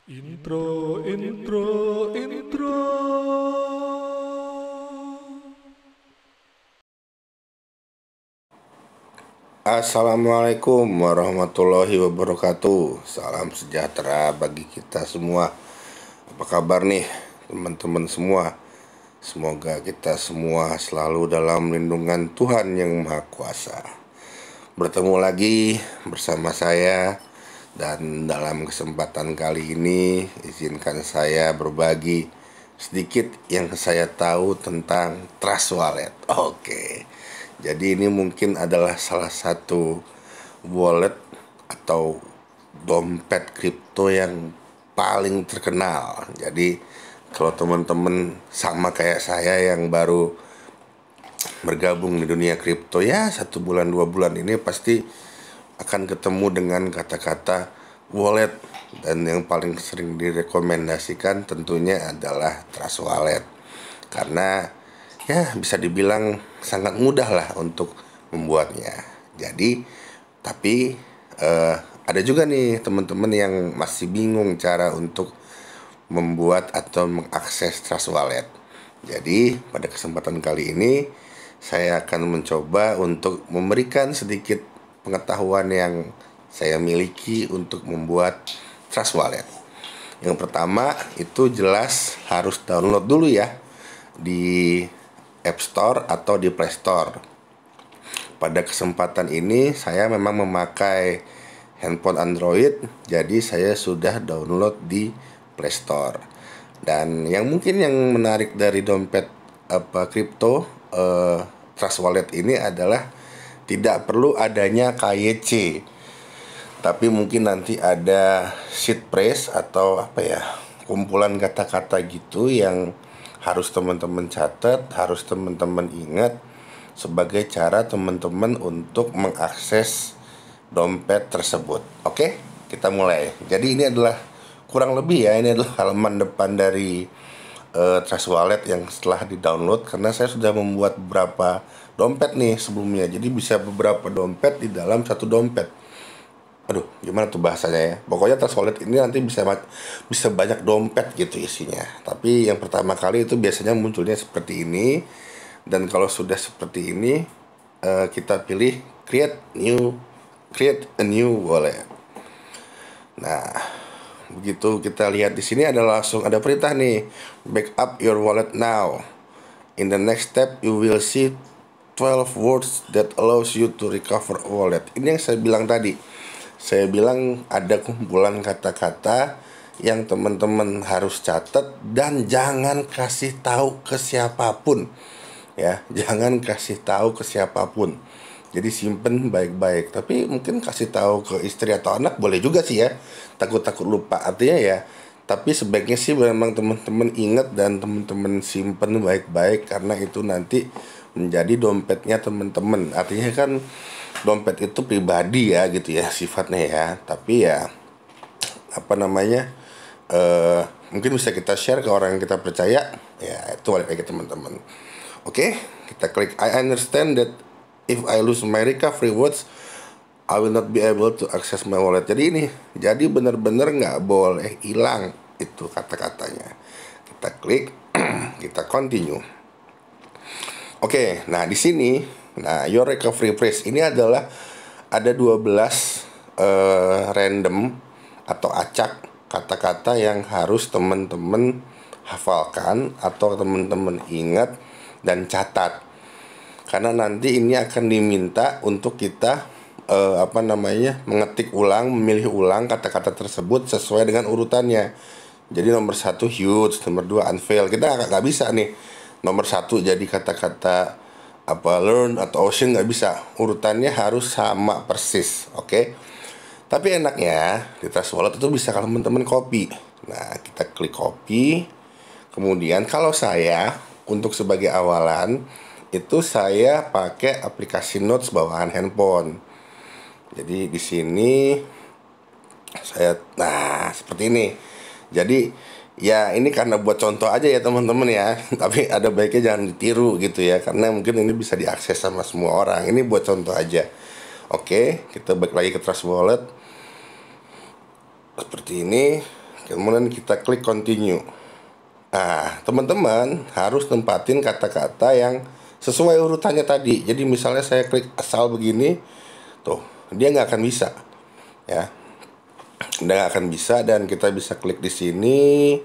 Intro, intro, intro. Assalamualaikum warahmatullahi wabarakatuh. Salam sejahtera bagi kita semua. Apa kabar nih teman-teman semua? Semoga kita semua selalu dalam lindungan Tuhan yang Maha Kuasa. Bertemu lagi bersama saya, dan dalam kesempatan kali ini izinkan saya berbagi sedikit yang saya tahu tentang Trust Wallet. Oke. Jadi ini mungkin adalah salah satu wallet atau dompet kripto yang paling terkenal. Jadi kalau teman-teman sama kayak saya yang baru bergabung di dunia kripto, ya 1 bulan 2 bulan ini pasti akan ketemu dengan kata-kata wallet, dan yang paling sering direkomendasikan tentunya adalah Trust Wallet, karena ya bisa dibilang sangat mudah lah untuk membuatnya. Jadi tapi ada juga nih teman-teman yang masih bingung cara untuk membuat atau mengakses Trust Wallet. Jadi pada kesempatan kali ini saya akan mencoba untuk memberikan sedikit pengetahuan yang saya miliki untuk membuat Trust Wallet. Yang pertama itu jelas harus download dulu ya di App Store atau di Play Store. Pada kesempatan ini saya memang memakai handphone Android, jadi saya sudah download di Play Store. Dan yang mungkin yang menarik dari dompet kripto Trust Wallet ini adalah tidak perlu adanya KYC, tapi mungkin nanti ada seed phrase atau apa ya, kumpulan kata-kata gitu yang harus teman-teman catat, harus teman-teman ingat sebagai cara teman-teman untuk mengakses dompet tersebut. Oke, kita mulai. Jadi ini adalah kurang lebih ya, ini adalah halaman depan dari Trust Wallet yang setelah di-download, karena saya sudah membuat beberapa dompet nih sebelumnya. Jadi bisa beberapa dompet di dalam satu dompet. Aduh, gimana tuh bahasanya ya? Pokoknya Trust Wallet ini nanti bisa banyak dompet gitu isinya. Tapi yang pertama kali itu biasanya munculnya seperti ini. Dan kalau sudah seperti ini, kita pilih create a new wallet. Nah, begitu kita lihat di sini ada langsung ada perintah nih, backup your wallet now. In the next step you will see 12 words that allows you to recover a wallet. Ini yang saya bilang tadi. Saya bilang ada kumpulan kata-kata yang teman-teman harus catat dan jangan kasih tahu ke siapapun. Ya, jangan kasih tahu ke siapapun. Jadi simpen baik-baik. Tapi mungkin kasih tahu ke istri atau anak boleh juga sih ya. Takut-takut lupa artinya ya. Tapi sebaiknya sih memang teman-teman ingat dan teman-teman simpen baik-baik, karena itu nanti menjadi dompetnya teman-teman. Artinya kan dompet itu pribadi ya gitu ya sifatnya ya. Tapi ya apa namanya? Mungkin bisa kita share ke orang yang kita percaya. Ya, itu balik lagi teman-teman. Oke, kita klik I understand that if I lose my recovery words, I will not be able to access my wallet. Jadi benar-benar nggak boleh hilang itu kata-katanya. Kita klik, kita continue. Oke, nah di sini, nah your recovery phrase ini adalah ada 12 random atau acak kata-kata yang harus teman-teman hafalkan atau teman-teman ingat dan catat, karena nanti ini akan diminta untuk kita mengetik ulang, memilih ulang kata-kata tersebut sesuai dengan urutannya. Jadi nomor 1 huge, nomor 2 unveil. Kita nggak bisa nih nomor 1 jadi kata-kata learn atau ocean, nggak bisa. Urutannya harus sama persis. Oke. Tapi enaknya di Trust Wallet itu bisa kalau teman-teman copy. Nah, kita klik copy. Kemudian kalau saya untuk sebagai awalan itu saya pakai aplikasi notes bawaan handphone. Jadi di sini nah seperti ini. Jadi ya ini karena buat contoh aja ya teman-teman ya. Tapi ada baiknya jangan ditiru gitu ya, karena mungkin ini bisa diakses sama semua orang. Ini buat contoh aja. Oke, kita balik lagi ke Trust Wallet. Seperti ini. Kemudian kita klik continue. Nah, teman-teman harus tempatin kata-kata yang sesuai urutannya tadi. Jadi misalnya saya klik asal begini, tuh dia nggak akan bisa, ya. Nggak akan bisa, dan kita bisa klik di sini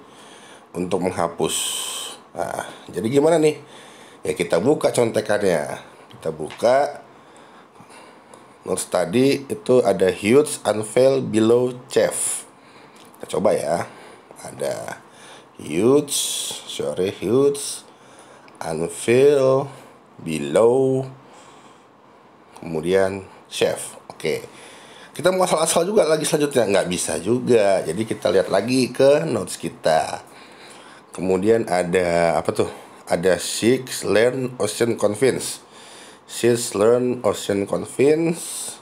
untuk menghapus. Nah, jadi gimana nih? Ya kita buka contekannya. Kita buka notes tadi, itu ada huge unveil below chef. Kita coba ya. Ada huge unveil below, kemudian chef. Oke, kita mau asal-asal juga lagi selanjutnya, nggak bisa juga. Jadi kita lihat lagi ke notes kita. Kemudian ada apa tuh? Ada Six Learn Ocean Convince. Six Learn Ocean Convince.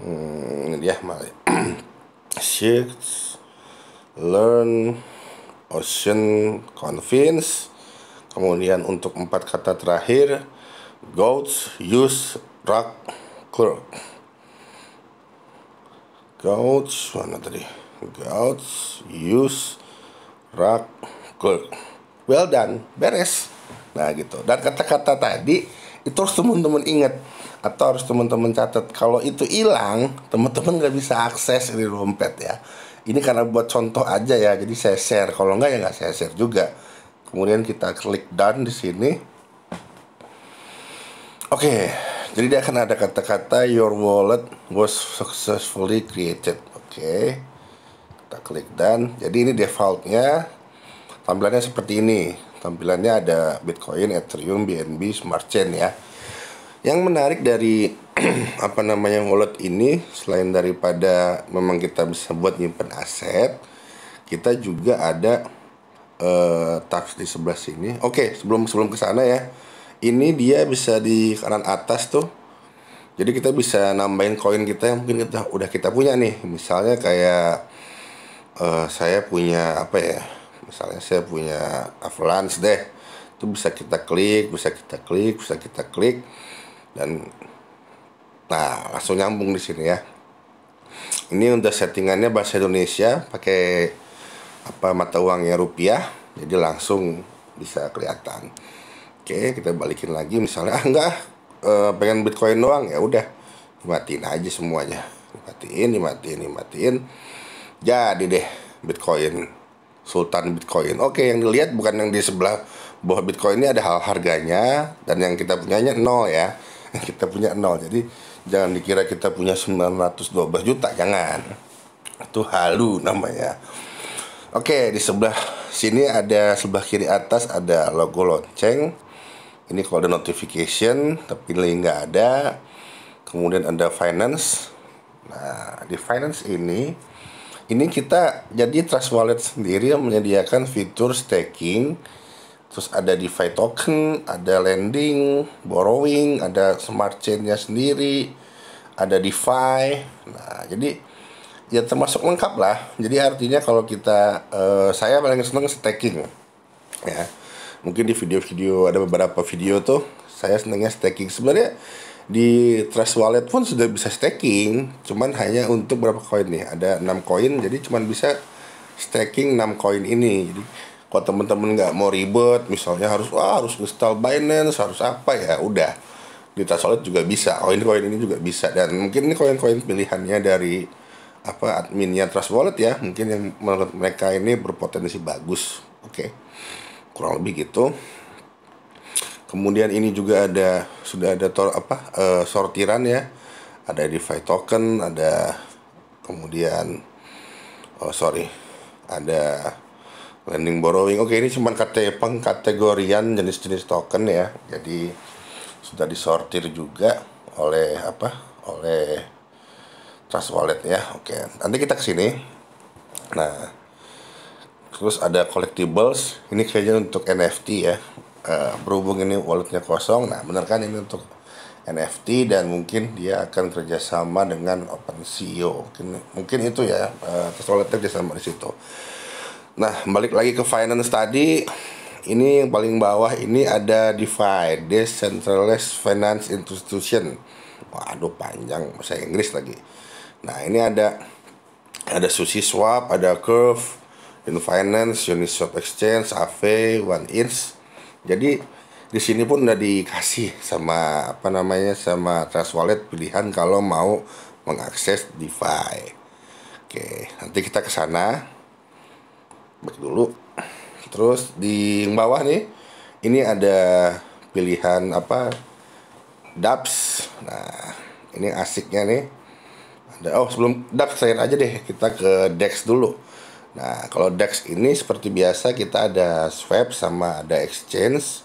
Ini dia malah. Six Learn Ocean Convince. Kemudian untuk 4 kata terakhir, goats use rock clerk. Goats mana tadi? Goats use rock clerk. Well done, beres. Nah gitu. Dan kata-kata tadi itu harus teman-teman ingat atau harus teman-teman catat. Kalau itu hilang, teman-teman nggak bisa akses di dompet ya. Ini karena buat contoh aja ya, jadi saya share. Kalau nggak ya nggak saya share juga. Kemudian kita klik done di sini. Oke, jadi dia akan ada kata-kata your wallet was successfully created. Oke, kita klik done. Jadi ini defaultnya, tampilannya seperti ini. Tampilannya ada Bitcoin, Ethereum, BNB, Smart Chain ya. Yang menarik dari wallet ini, selain daripada memang kita bisa buat nyimpen aset, kita juga ada tabs di sebelah sini. Oke, sebelum ke sana ya. Ini dia bisa di kanan atas tuh. Jadi kita bisa nambahin koin kita yang mungkin udah kita punya nih. Misalnya kayak saya punya apa ya? Misalnya saya punya Avalanche deh. Itu bisa kita klik, dan nah, langsung nyambung di sini ya. Ini udah settingannya bahasa Indonesia pakai mata uangnya rupiah, jadi langsung bisa kelihatan. Oke, kita balikin lagi misalnya enggak, pengen Bitcoin doang, ya udah dimatiin aja semuanya, dimatiin, jadi deh Bitcoin, Sultan Bitcoin. Oke, yang dilihat bukan yang di sebelah bawah Bitcoin ini ada harganya, dan yang kita punyanya 0 ya. Kita punya 0, jadi jangan dikira kita punya 912 juta, jangan, itu halu namanya. Oke, di sebelah sini ada, sebelah kiri atas ada logo lonceng. Ini kalau ada notification, tapi link nggak ada. Kemudian ada finance. Nah, di finance ini kita jadi Trust Wallet sendiri yang menyediakan fitur staking. Terus ada DeFi token, ada lending, borrowing, ada smart chain-nya sendiri, ada DeFi. Nah, jadi ya termasuk lengkap lah. Jadi artinya kalau kita saya paling seneng staking ya. Mungkin di video-video, ada beberapa video tuh saya senengnya staking. Sebenarnya di Trust Wallet pun sudah bisa staking, cuman hanya untuk berapa koin nih? Ada 6 koin, jadi cuman bisa staking 6 koin ini. Jadi kalau teman-teman nggak mau ribet, misalnya harus install Binance, harus apa, ya udah di Trust Wallet juga bisa. Koin-koin ini juga bisa, dan mungkin ini koin-koin pilihannya dari adminnya Trust Wallet ya, mungkin yang menurut mereka ini berpotensi bagus. Oke, kurang lebih gitu. Kemudian ini juga sudah ada sortiran ya, ada DeFi token, ada kemudian ada lending, borrowing. Oke, ini cuma pengkategorian jenis-jenis token ya, jadi sudah disortir juga oleh Trust Wallet ya. Oke, nanti kita kesini. Nah, terus ada collectibles. Ini kayaknya untuk NFT ya. Berhubung ini walletnya kosong, nah bener kan ini untuk NFT, dan mungkin dia akan kerjasama dengan OpenSea. Mungkin itu ya. Trust Wallet kerjasama di situ. Nah, balik lagi ke finance tadi. Ini yang paling bawah ini ada DeFi, Decentralized Finance Institution. Waduh, panjang, bahasa Inggris lagi. Nah, ini ada Ada Sushi Swap, ada Curve, Infinance, Uniswap Exchange, Aave, One Inch. Jadi di sini pun udah dikasih sama apa namanya sama Trust Wallet pilihan kalau mau mengakses DeFi. Oke, nanti kita ke sana. Back dulu. Terus di bawah nih, ini ada pilihan apa? Dapps. Nah, ini asiknya nih. Sebelum Dapps saya aja deh, kita ke DEX dulu. Nah, kalau DEX ini seperti biasa kita ada swap sama ada exchange.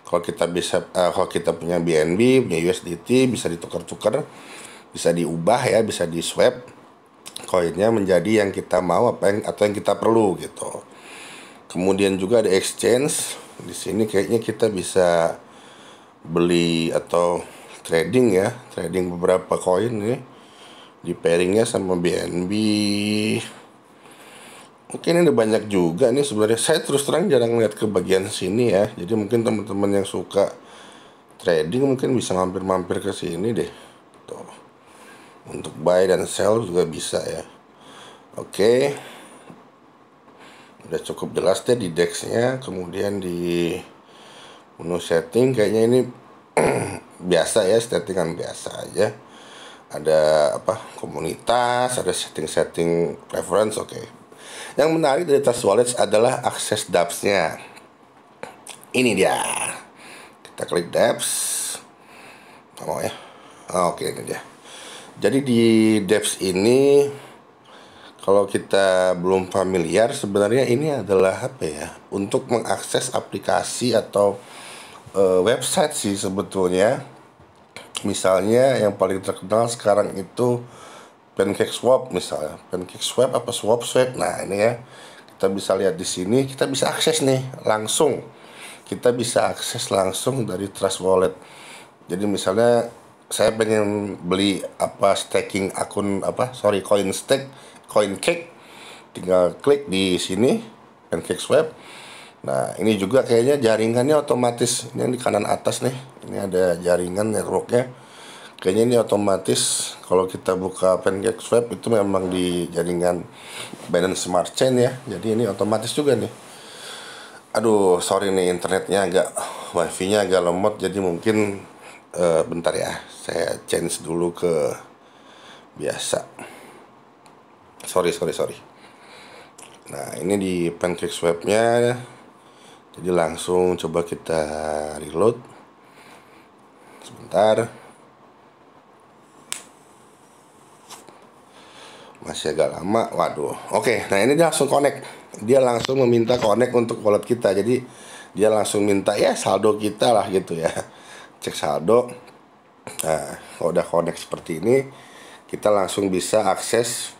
Kalau kita punya BNB, punya USDT bisa ditukar-tukar, bisa diubah ya, bisa di swap koinnya menjadi yang kita mau atau yang kita perlu gitu. Kemudian juga ada exchange. Di sini kayaknya kita bisa beli atau trading ya, trading beberapa koin nih. Di pairingnya sama BNB. Mungkin ini banyak juga nih sebenarnya. Saya terus terang jarang lihat ke bagian sini ya. Jadi mungkin teman-teman yang suka trading mungkin bisa mampir-mampir ke sini deh. Tuh. Untuk buy dan sell juga bisa ya. Oke. Udah cukup jelas deh di DEX-nya. Kemudian di menu setting kayaknya ini biasa ya, settingan biasa aja. Ada apa, komunitas, ada setting-setting preference. Oke. Yang menarik dari Trust Wallet adalah akses dApps-nya. Ini dia. Kita klik dApps. Mau ya. Oke, ini dia. Jadi di dApps ini, kalau kita belum familiar, sebenarnya ini adalah apa ya, untuk mengakses aplikasi atau website sih sebetulnya. Misalnya yang paling terkenal sekarang itu PancakeSwap misalnya. PancakeSwap apa SwapSwap. Nah, ini ya. Kita bisa lihat di sini, kita bisa akses nih langsung. Kita bisa akses langsung dari Trust Wallet. Jadi misalnya saya pengen beli staking akun CoinCake. Tinggal klik di sini PancakeSwap. Nah, ini juga kayaknya jaringannya otomatis. Ini yang di kanan atas nih. Ini ada jaringan networknya. Kayaknya ini otomatis kalau kita buka PancakeSwap itu memang di jaringan Binance Smart Chain ya. Jadi ini otomatis juga nih. Aduh, sorry nih internetnya wifi-nya agak lemot. Jadi mungkin bentar ya. Saya change dulu ke biasa. Sorry. Nah, ini di PancakeSwap-nya. Jadi langsung coba kita reload. Sebentar. Masih agak lama. Waduh. Oke, nah ini dia langsung connect. Dia langsung meminta connect untuk wallet kita. Jadi dia langsung minta ya saldo kita lah gitu ya. Cek saldo. Nah, kalau udah connect seperti ini, kita langsung bisa akses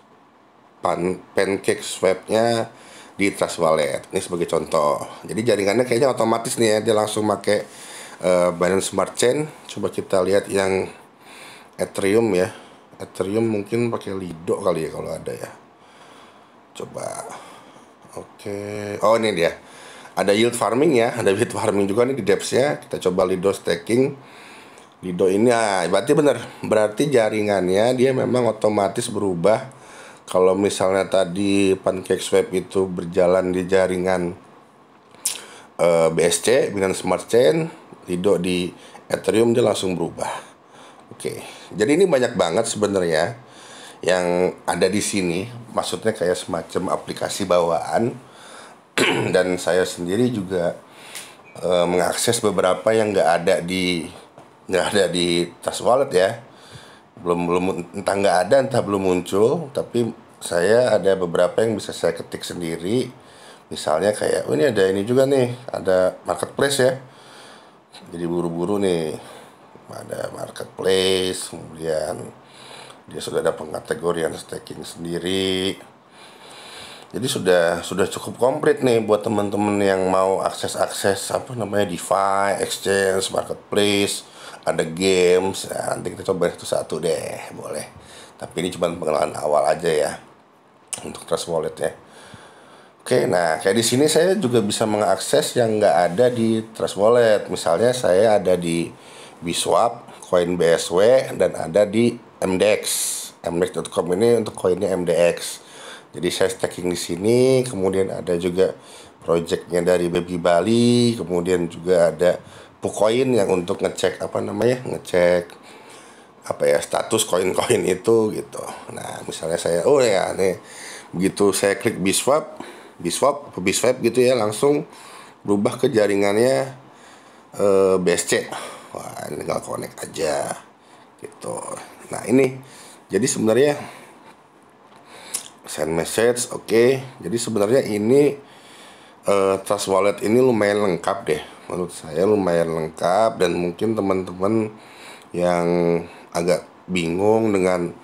PancakeSwap-nya di Trust Wallet. Ini sebagai contoh. Jadi jaringannya kayaknya otomatis nih ya, dia langsung pakai Binance Smart Chain. Coba kita lihat yang Ethereum ya. Ethereum mungkin pakai Lido kali ya kalau ada ya. Coba. Oke. Oh, ini dia. Ada yield farming ya, ada yield farming juga nih di dApps-nya. Kita coba Lido staking. Lido ini berarti bener. Berarti jaringannya dia memang otomatis berubah. Kalau misalnya tadi PancakeSwap itu berjalan di jaringan BSC, Binance Smart Chain, Lido di Ethereum dia langsung berubah. Oke. Jadi ini banyak banget sebenarnya yang ada di sini. Maksudnya kayak semacam aplikasi bawaan. Dan saya sendiri juga mengakses beberapa yang nggak ada di Trust Wallet ya. Entah nggak ada, entah belum muncul. Tapi saya ada beberapa yang bisa saya ketik sendiri. Misalnya kayak ini ada ini juga nih, ada marketplace ya. Jadi buru-buru nih, ada marketplace. Kemudian dia sudah ada pengkategorian staking sendiri. Jadi sudah cukup komplit nih buat teman-teman yang mau akses DeFi, exchange, marketplace, ada games. Nah, nanti kita coba itu satu deh, boleh. Tapi ini cuma pengenalan awal aja ya untuk Trust Wallet ya. Oke, nah kayak di sini saya juga bisa mengakses yang nggak ada di Trust Wallet. Misalnya saya ada di Biswap, koin BSW, dan ada di MDX. MDX.com ini untuk koinnya MDX. Jadi saya staking di sini, kemudian ada juga projectnya dari Baby Bali, kemudian juga ada Pukoin yang untuk ngecek ngecek status koin-koin itu gitu. Nah misalnya saya nih begitu saya klik Biswap gitu ya, langsung berubah ke jaringannya BSC. Wah, ini tinggal connect aja gitu. Nah ini jadi sebenarnya send message, oke. Jadi sebenarnya ini Trust Wallet ini lumayan lengkap deh, menurut saya lumayan lengkap. Dan mungkin teman-teman yang agak bingung dengan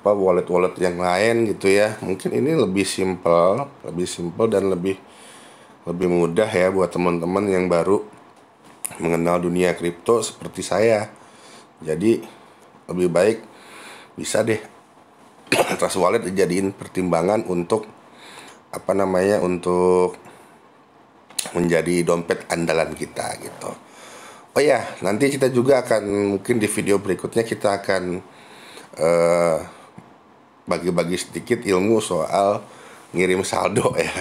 wallet-wallet yang lain gitu ya, mungkin ini lebih simple dan lebih mudah ya buat teman-teman yang baru mengenal dunia kripto seperti saya. Jadi lebih baik bisa deh Trust Wallet dijadiin pertimbangan untuk untuk menjadi dompet andalan kita gitu. Oh ya, nanti kita juga akan mungkin di video berikutnya kita akan bagi-bagi sedikit ilmu soal ngirim saldo ya.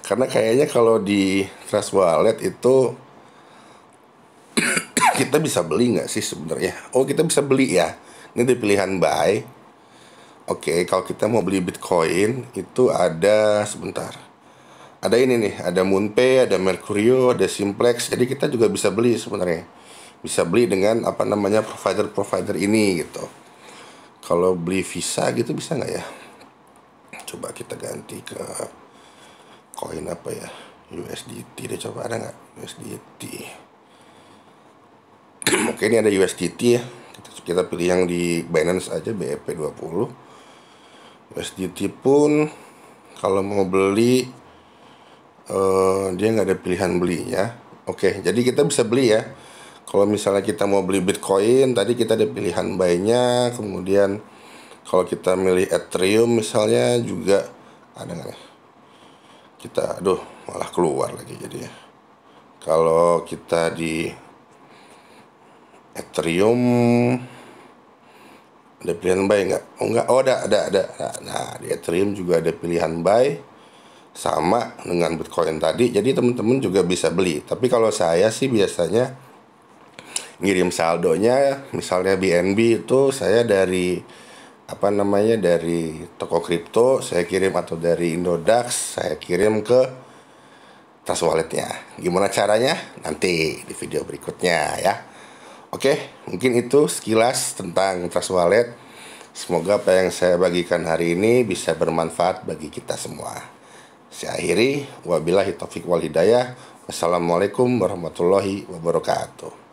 Karena kayaknya kalau di Trust Wallet itu kita bisa beli nggak sih sebenarnya? Oh, kita bisa beli ya. Ini di pilihan buy. Oke, kalau kita mau beli Bitcoin itu ada Ada ini nih, ada MoonPay, ada Mercurio, ada Simplex. Jadi kita juga bisa beli sebenarnya. Bisa beli dengan provider-provider ini gitu. Kalau beli Visa gitu bisa nggak ya? Coba kita ganti ke koin USDT deh, coba ada nggak USDT? Oke, ini ada USDT ya. Kita pilih yang di Binance aja, BEP20. USDT pun kalau mau beli dia nggak ada pilihan belinya. Oke, jadi kita bisa beli ya. Kalau misalnya kita mau beli Bitcoin, tadi kita ada pilihan buy-nya. Kemudian kalau kita milih Ethereum misalnya juga ada nggak nih? Kita, malah keluar lagi jadi ya. Kalau kita di Ethereum ada pilihan buy nggak? Oh nggak, ada. Nah, di Ethereum juga ada pilihan buy sama dengan Bitcoin tadi. Jadi teman-teman juga bisa beli. Tapi kalau saya sih biasanya ngirim saldonya, misalnya BNB itu saya dari dari toko kripto saya kirim, atau dari Indodax saya kirim ke Trust Walletnya. Gimana caranya? Nanti di video berikutnya ya. Oke, mungkin itu sekilas tentang Trust Wallet. Semoga apa yang saya bagikan hari ini bisa bermanfaat bagi kita semua. Saya akhiri, wabillahi taufiq wal hidayah. Wassalamualaikum warahmatullahi wabarakatuh.